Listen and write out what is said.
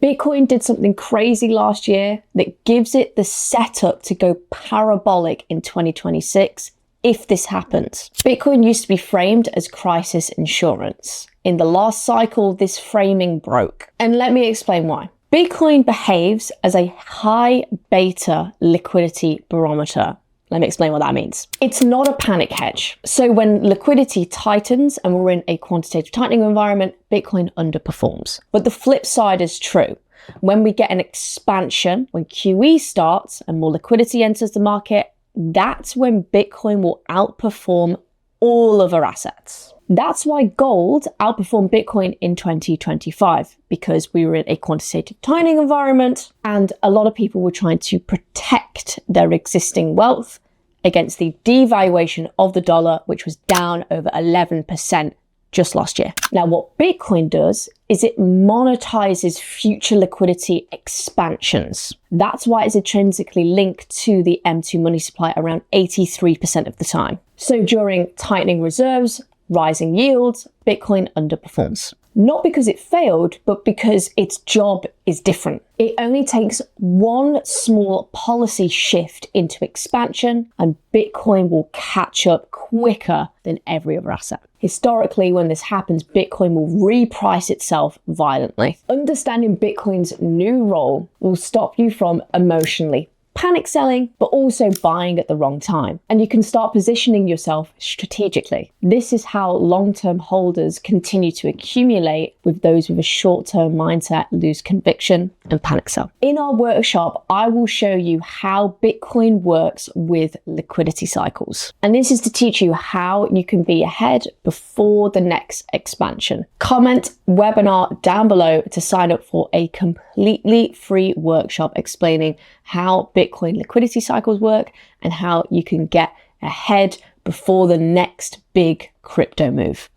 Bitcoin did something crazy last year that gives it the setup to go parabolic in 2026 if this happens. Bitcoin used to be framed as crisis insurance. In the last cycle, this framing broke. And let me explain why. Bitcoin behaves as a high beta liquidity barometer. Let me explain what that means. It's not a panic hedge. So when liquidity tightens and we're in a quantitative tightening environment, Bitcoin underperforms. But the flip side is true. When we get an expansion, when QE starts and more liquidity enters the market, that's when Bitcoin will outperform all of our assets. That's why gold outperformed Bitcoin in 2025, because we were in a quantitative tightening environment and a lot of people were trying to protect their existing wealth against the devaluation of the dollar, which was down over 11% just last year. Now, what Bitcoin does is it monetizes future liquidity expansions. That's why it's intrinsically linked to the M2 money supply around 83% of the time. So during tightening reserves, rising yields, Bitcoin underperforms. Not because it failed, but because its job is different. It only takes one small policy shift into expansion and Bitcoin will catch up quicker than every other asset. Historically, when this happens, Bitcoin will reprice itself violently. Understanding Bitcoin's new role will stop you from emotionally panic selling, but also buying at the wrong time. And you can start positioning yourself strategically. This is how long-term holders continue to accumulate, with those with a short-term mindset lose conviction and panic sell. In our workshop, I will show you how Bitcoin works with liquidity cycles. And this is to teach you how you can be ahead before the next expansion. Comment webinar down below to sign up for a completely free workshop explaining how Bitcoin liquidity cycles work and how you can get ahead before the next big crypto move.